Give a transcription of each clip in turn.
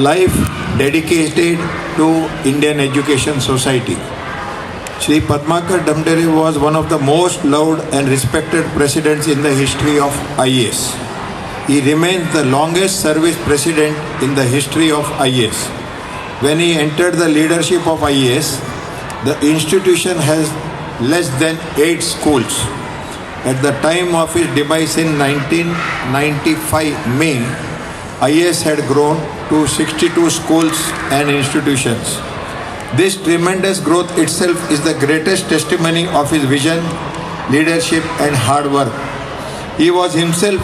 Life dedicated to Indian Education Society. Shri Padmakar Damdare was one of the most loved and respected presidents in the history of IAS. He remains the longest service president in the history of IAS. When he entered the leadership of IAS, the institution has less than 8 schools. At the time of his demise in 1995 May, IAS had grown to 62 schools and institutions. This tremendous growth itself is the greatest testimony of his vision, leadership and hard work. He was himself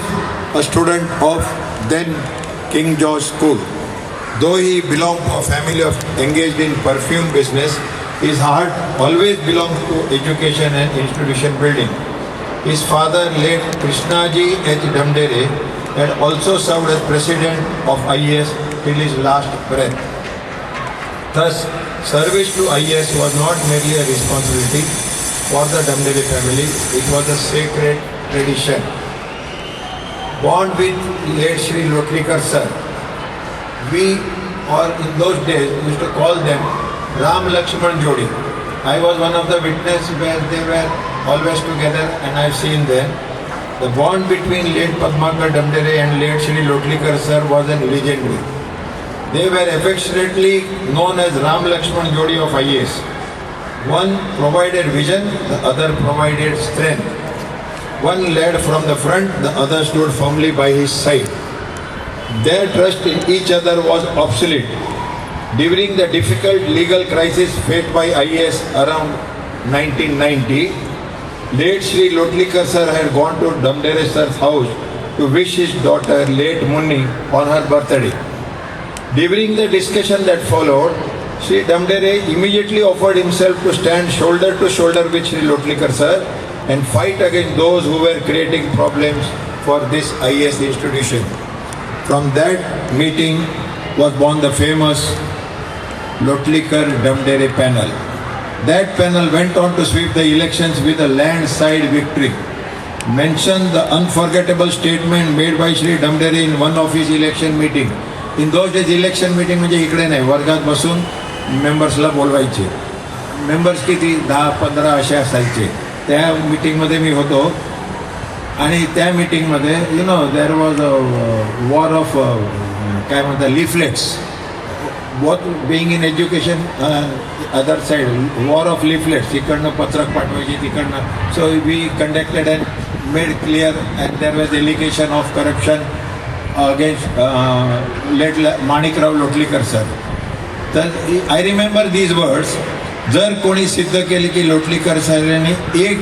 a student of then King George School. Though he belonged to a family engaged in perfume business, his heart always belonged to education and institution building. His father, late Krishnaji H. Damdare, had also served as president of IAS till his last breath. Thus, service to IAS was not merely a responsibility for the Damdare family, it was a sacred tradition. Born with late Shri Lotlikar sir, we, or in those days, used to call them Ram Lakshman Jodi. I was one of the witnesses where they were always together and I've seen them. The bond between late Padmakar Damdare and late Shri Lotlikar sir was legendary. They were affectionately known as Ram Lakshman Jodi of IAS. One provided vision, the other provided strength. One led from the front, the other stood firmly by his side. Their trust in each other was obsolete. During the difficult legal crisis faced by IAS around 1990, late Shri Lotlikar sir had gone to Damdare sir's house to wish his daughter, late Munni, on her birthday. During the discussion that followed, Shri Damdare immediately offered himself to stand shoulder to shoulder with Shri Lotlikar sir and fight against those who were creating problems for this IAS institution. From that meeting was born the famous Lotlikar Damdare panel. That panel went on to sweep the elections with a landslide victory. Mentioned the unforgettable statement made by Shri Damdare in one of his election meeting. In those days election meeting म्हणजे इकडे नाही, वर्गात बसून मेंबर्सला बोलवायचे. Members किती 10-15 असे असायचे. त्या मीटिंगमध्ये मी होतो आणि त्या मीटिंगमध्ये there was a war of काय म्हणतात leaflets. both being in education, other side, war of leaflets, इकडनं पत्रक पाठवायची तिकडनं. So we conducted and made clear and there was allegation of corruption against late Manikrao Lotlikar sir. तर I remember these words. जर कोणी सिद्ध केले की लोटलीकर साहेबांनी एक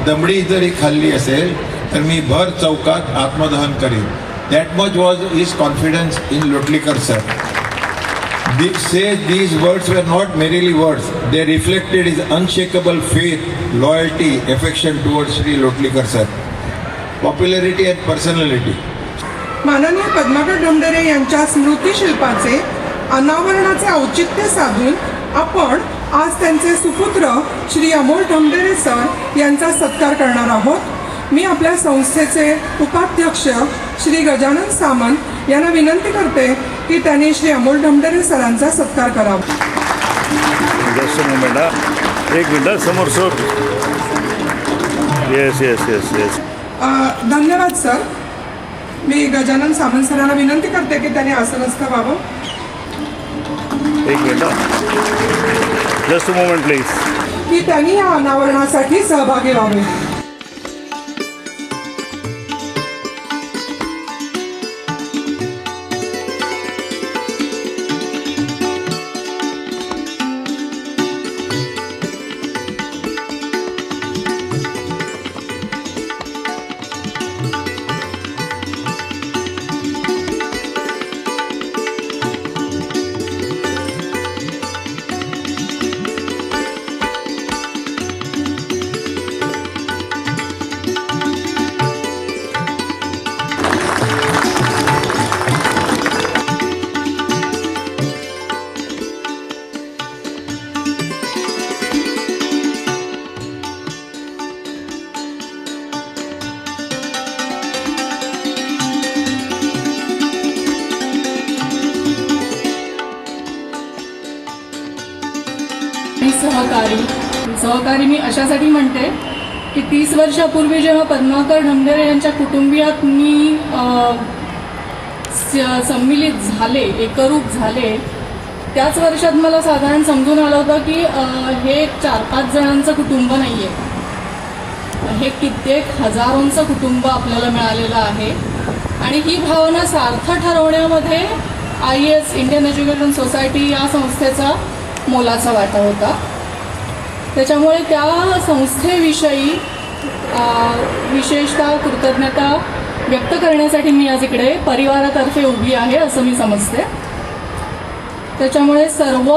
दमडी जरी खाल्ली असेल तर मी भर चौकात आत्मदहन करीन. That much was his confidence in Lotlikar sir. These words were not merely words. They reflected his unshakable faith, loyalty, affection towards Shri Lotlikar sir. Popularity and personality. माननीय पद्माकर डमडरे यांच्या स्मृतिशिल्पाचे अनावरणाचे औचित्य साधून आपण आज त्यांचे सुपुत्र श्री अमोल डमडरे सर यांचा सत्कार करणार आहोत. मी आपल्या संस्थेचे उपाध्यक्ष श्री गजानन सामंत यांना विनंती करते की त्यांनी श्री अमोल डमडरे सरांचा सत्कार करावा. एक मिनिट समोर sir. Yes yes yes yes. धन्यवाद सर. मी गजानन सामंत सरांना विनंती करते की त्यांनी आसनस्थ व्हावं. एक minute, just a moment please. की त्यांनी या अनावरणासाठी सहभागी व्हावे. सहकारी मी अशासाठी म्हणते की 30 वर्षापूर्वी जेव्हा पद्माकर ढमढेरे यांच्या कुटुंबियात मी सम्मिलित झाले, एकरूप झाले, त्याच वर्षात मला साधारण समजून आलं होतं की हे 4-5 जणांचं कुटुंब नाही आहे, हे कित्येक हजारोंचं कुटुंब आपल्याला मिळालेलं आहे. आणि ही भावना सार्थ ठरवण्यामध्ये IES इंडियन एज्युकेशन सोसायटी या संस्थेचा मोलाचा वाटा होता. त्याच्यामुळे त्या संस्थेविषयी विशेषतः कृतज्ञता व्यक्त करण्यासाठी मी आज इकडे परिवारातर्फे उभी आहे असं मी समजते. त्याच्यामुळे सर्व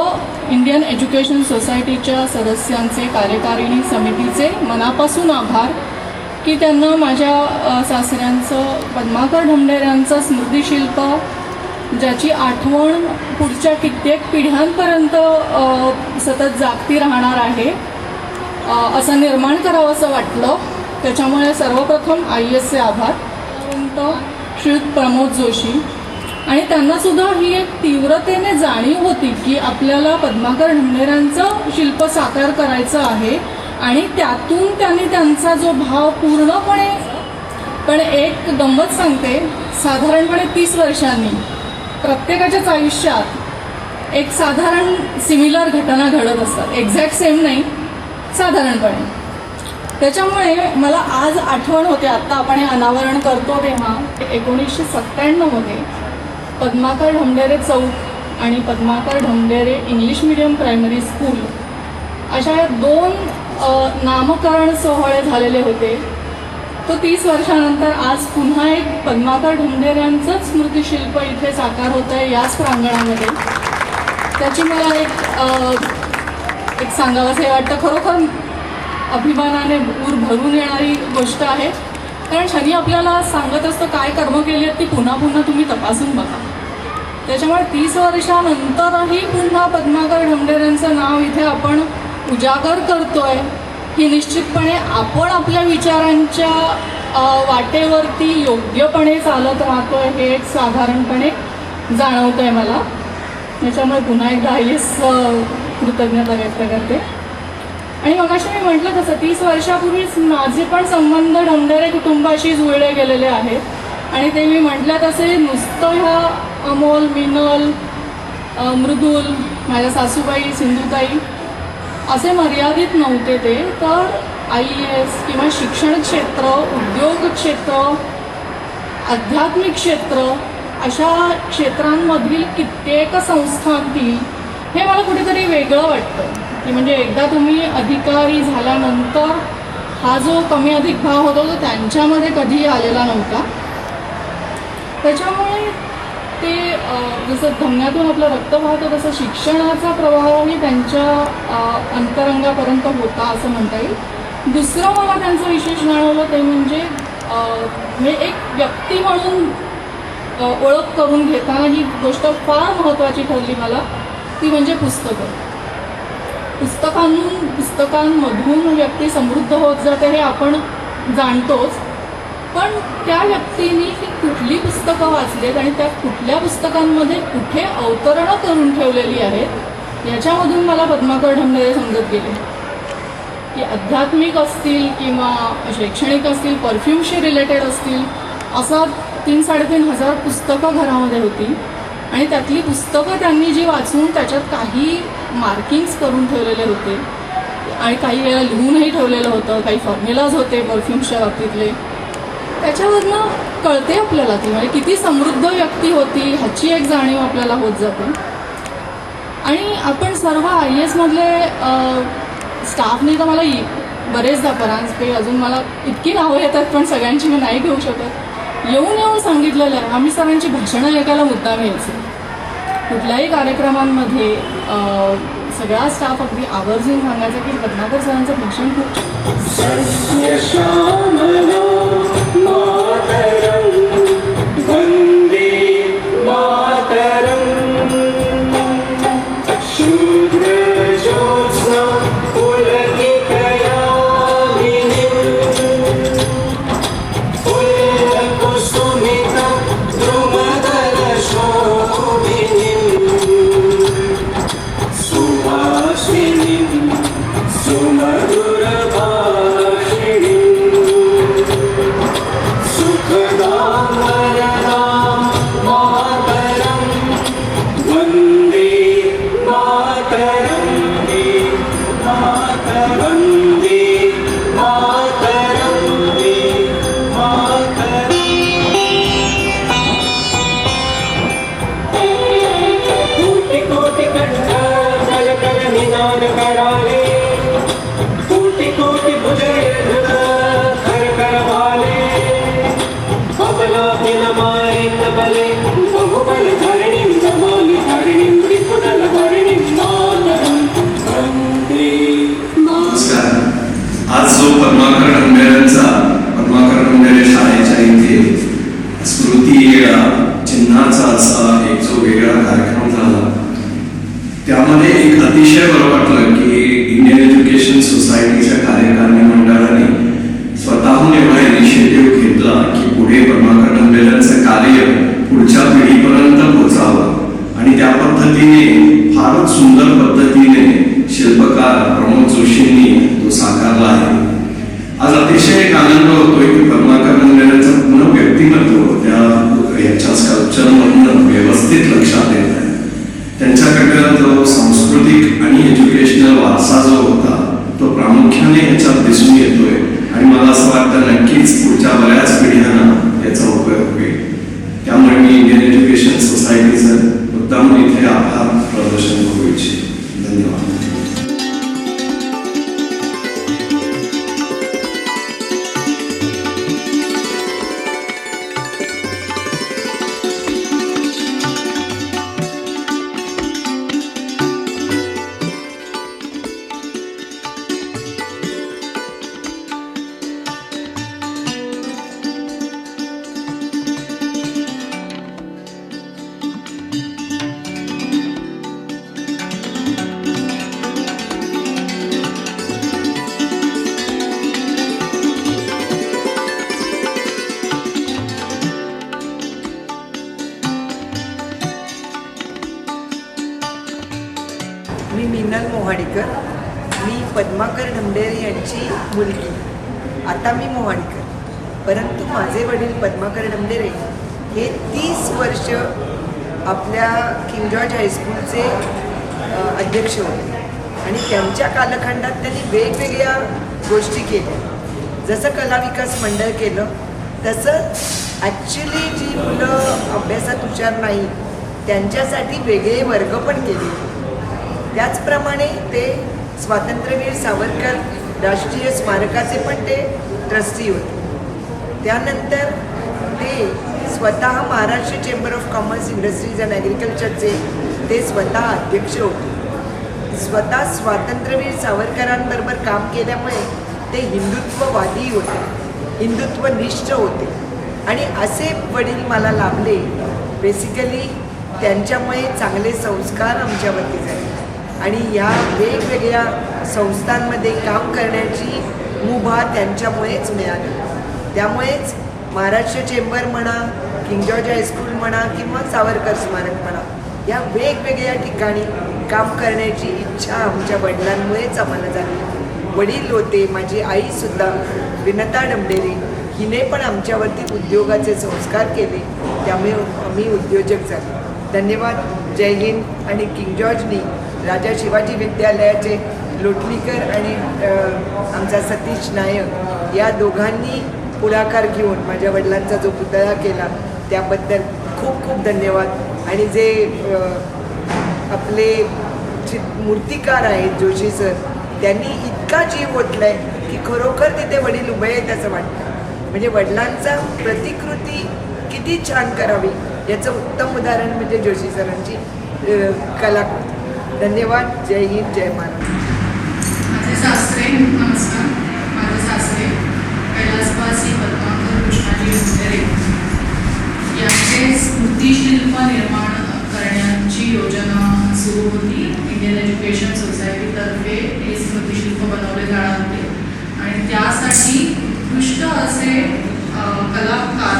इंडियन एज्युकेशन सोसायटीच्या सदस्यांचे, कार्यकारिणी समितीचे मनापासून आभार की त्यांना माझ्या सासऱ्यांचं, पद्माकर ढमढेऱ्यांचं स्मृतिशिल्प ज्याची आठवण पुढच्या कित्येक पिढ्यांपर्यंत सतत जागती राहणार आहे असं निर्माण करावं असं वाटलं. त्याच्यामुळे सर्वप्रथम IESचे आभार. श्रीयुत प्रमोद जोशी, आणि त्यांनासुद्धा ही एक तीव्रतेने जाणीव होती की आपल्याला पद्माकर ढमढेऱ्यांचं शिल्प साकार करायचं आहे आणि त्यातून त्यांनी त्यांचा जो भाव पूर्णपणे. पण एक गंमत सांगते, साधारणपणे 30 वर्षांनी प्रत्येकाच्याच आयुष्यात एक साधारण सिमिलर घटना घडत असतात, एक्झॅक्ट सेम नाही, साधारणपणे. त्याच्यामुळे मला आज आठवण होते, आत्ता आपण हे अनावरण करतो तेव्हा 1997मध्ये पद्माकर ढमढेरे चौक आणि Padmakar Dhamdhere English medium primary school अशा या 2 नामकरण सोहळे झालेले होते. तो 30 वर्षानंतर आज पुन्हा एक पद्माकर ढमढेऱ्यांचंच स्मृतिशिल्प इथे साकार होतं आहे याच प्रांगणामध्ये. त्याची मला एक सांगावंसं हे वाटतं, खरोखर अभिमानाने ऊर भरून येणारी गोष्ट आहे. कारण शनी आपल्याला सांगत असतो काय कर्म केली आहेत ती पुन्हा पुन्हा तुम्ही तपासून बघा. त्याच्यामुळे 30 वर्षानंतरही पुन्हा पद्माकर ढमढेऱ्यांचं नाव इथे आपण उजागर करतोय ही निश्चितपणे आपण आपल्या विचारांच्या वाटेवरती योग्यपणे चालत राहतोय हे एक साधारणपणे जाणवतं आहे मला. त्याच्यामुळे पुन्हा एकदा IES कृतज्ञता व्यक्त करते. आणि मगाशी मी म्हटलं तसं 30 वर्षापूर्वीच माझे पण संबंध ढमढेरे कुटुंबाशी जुळले गेलेले आहेत. आणि ते मी म्हटलं तसे नुसतं ह्या अमोल, मिनल, मृदुल, माझ्या सासूबाई, सिंधुताई असे मर्यादित नव्हते ते, तर IES किंवा शिक्षण क्षेत्र, उद्योग क्षेत्र, आध्यात्मिक क्षेत्र अशा क्षेत्रांमधील कित्येक संस्थांतील हे मला कुठेतरी वेगळं वाटतं की म्हणजे एकदा तुम्ही अधिकारी झाल्यानंतर हा जो कमी अधिक भाव होता तो त्यांच्यामध्ये कधीही आलेला नव्हता. त्याच्यामुळे ते जसं धमन्यातून आपलं रक्त वाहतं तसं शिक्षणाचा प्रभावही त्यांच्या अंतरंगापर्यंत होता असं म्हणता येईल. दुसरं मला त्यांचं विशेष जाणवलं ते म्हणजे एक व्यक्ती म्हणून ओळख करून घेताना ही गोष्ट फार महत्त्वाची ठरली मला, ती म्हणजे पुस्तकांमधून व्यक्ती समृद्ध होत जाते हे आपण जाणतोच. पण त्या व्यक्तीने कुठली पुस्तकं वाचलेत आणि त्या कुठल्या पुस्तकांमध्ये कुठे अवतरणं करून ठेवलेली आहेत याच्यामधून मला पद्माकर ढमढेरे समजत गेले की आध्यात्मिक असतील किंवा शैक्षणिक असतील, परफ्यूमशी रिलेटेड असतील, असा 3-3.5 हजार पुस्तकं घरामध्ये होती. आणि त्यातली पुस्तकं त्यांनी जी वाचून त्याच्यात काही मार्किंग्स करून ठेवलेले होते आणि काही वेळा लिहूनही ठेवलेलं होतं, काही फॉर्म्युलाज होते परफ्यूम्सच्या बाबतीतले. त्याच्यावरनं कळते आपल्याला ती म्हणजे किती समृद्ध व्यक्ती होती ह्याची एक जाणीव आपल्याला होत जाते. आणि आपण सर्व IESमधले स्टाफनी तर मला बरेचदा परांजपे अजून मला इतकी नावं येतात पण सगळ्यांची मी नाही घेऊ शकत, येऊन सांगितलेलं आहे. आम्ही सगळ्यांची भाषणं ऐकायला मुद्दाम यायचे. कुठल्याही कार्यक्रमांमध्ये सगळा स्टाफ अगदी आवर्जून सांगायचा की पद्माकर सरांचं भाषण खूप आज जो पद्माकर ढमढेरेंचा पद्माकर ढमढेरे शाळेच्या इथे स्मृती चिन्हाचा असा एक जो वेगळा कार्यक्रम झाला, त्यामध्ये एक अतिशय बरं वाटलं की इंडियन एज्युकेशन सोसायटीच्या कार्यकारिणी मंडळाने स्वतःहून एवढा इनिशिएटिव्ह घेतला की पुढे पद्माकर ढमढेरेंचं कार्य पुढच्या पिढीपर्यंत पोहोचावं, आणि त्या पद्धतीने फारच सुंदर पद्धतीने शिल्पकार प्रमोद जोशींनी तो साकारला आहे. आज अतिशय एक आनंद होतोय की पद्माकर ढमढेरेंचं पूर्ण व्यक्तिमत्व त्या याच्या स्कल्पचरमधून व्यवस्थित लक्षात येत आहे. त्यांच्याकडे जो सांस्कृतिक आणि एज्युकेशनल वारसा जो होता तो प्रामुख्याने याच्यात दिसून येतोय, आणि मला असं वाटतं नक्कीच पुढच्या बऱ्याच पिढ्यांना याचा उपयोग होईल. त्यामुळे मी इंडियन एज्युकेशन सोसायटीचं मुद्दाम इथे आभार प्रदर्शन करू इच्छितो. धन्यवाद. मी मीनल मोहाडीकर. मी पद्माकर ढमढेरे यांची मुलगी. आता मी मोहाडीकर, परंतु माझे वडील पद्माकर ढमढेरे हे 30 वर्ष आपल्या किंग जॉर्ज हायस्कूलचे अध्यक्ष होते, आणि त्यांच्या कालखंडात त्यांनी वेगवेगळ्या गोष्टी केल्या. जसं कला विकास मंडळ केलं, तसं ॲक्च्युली जी मुलं अभ्यासात हुशार नाही त्यांच्यासाठी वेगळे वर्ग पण केले. त्याचप्रमाणे ते स्वातंत्र्यवीर सावरकर राष्ट्रीय स्मारकाचे पण ते ट्रस्टी होते. त्यानंतर ते स्वतः Maharashtra chamber of commerce, industries and ॲग्रिकल्चरचे ते स्वतः अध्यक्ष होते. स्वतः स्वातंत्र्यवीर सावरकरांबरोबर काम केल्यामुळे ते हिंदुत्ववादी होते, हिंदुत्वनिष्ठ होते, आणि असे वडील मला लाभले. बेसिकली त्यांच्यामुळे चांगले संस्कार आमच्यावरती झाले, आणि या वेगवेगळ्या संस्थांमध्ये काम करण्याची मुभा त्यांच्यामुळेच मिळाली. त्यामुळेच महाराष्ट्र चेंबर म्हणा, किंग जॉर्ज हायस्कूल म्हणा, किंवा सावरकर स्मारक म्हणा, या वेगवेगळ्या ठिकाणी काम करण्याची इच्छा आमच्या वडिलांमुळेच आम्हाला झाली. वडील होते, माझी आईसुद्धा विनता ढमढेरे, हिने पण आमच्यावरती उद्योगाचे संस्कार केले, त्यामुळे आम्ही उद्योजक झालो. धन्यवाद. जय हिंद. आणि किंग जॉर्जनी राजा शिवाजी विद्यालयाचे लोटलीकर आणि आमचा सतीश नायक या दोघांनी पुढाकार घेऊन माझ्या वडिलांचा जो पुतळा केला त्याबद्दल खूप खूप धन्यवाद. आणि जे आपले मूर्तिकार आहेत जोशी सर, त्यांनी इतका जीव ओतलाय की खरोखर तिथे वडील उभे आहेत असं वाटतं. म्हणजे वडिलांचा प्रतिकृती किती छान करावी याचं उत्तम उदाहरण म्हणजे जोशी सरांची कलाकृती. धन्यवाद. जय हिंद. जय महाराष्ट्र. माझे सासरे, नमस्कार. माझे सासरे कैलासवासी पद्माकर कृष्णाजी ढमढेरे यांचे स्मृतिशिल्प निर्माण करण्याची योजना सुरू होती. इंडियन एज्युकेशन सोसायटीतर्फे हे स्मृतिशिल्प बनवले जाणार होते, आणि त्यासाठी उत्कृष्ट असे कलाकार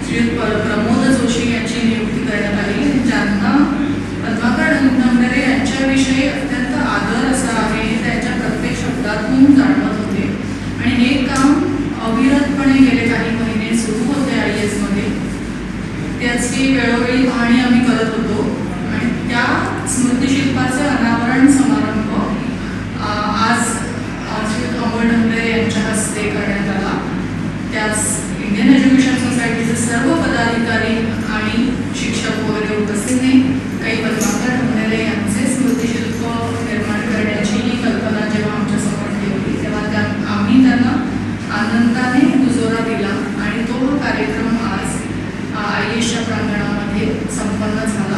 श्री प्रमोद जोशी यांची नियुक्ती करण्यात आली, ज्यांना पद्माकर ढमढेरे यांच्याविषयी अत्यंत आदर असा आहे. त्यांच्या प्रत्येक शब्दात वर्गातून जाणवत होते आणि हे काम अविरतपणे गेले काही महिने सुरू होते IAS-मध्ये. त्याची वेळोवेळी पाहणी आम्ही करत होतो आणि त्या स्मृतिशिल्पाचे अनावरण समारंभ आज श्री अमोल ढमढेरे यांच्या हस्ते करण्यात आला. त्यास इंडियन एज्युकेशन सोसायटीचे सर्व पदाधिकारी आणि शिक्षक वगैरे उपस्थित नाही. काही पद्माकर ढमढेरे यांचे स्मृतिशिल्प निर्माण करण्याची ही कल्पना जेव्हा आमच्यासमोर ठेवली तेव्हा आम्ही त्यांना आनंदाने दुजोरा दिला आणि तो कार्यक्रम आज IAS-च्या प्रांगणामध्ये संपन्न झाला.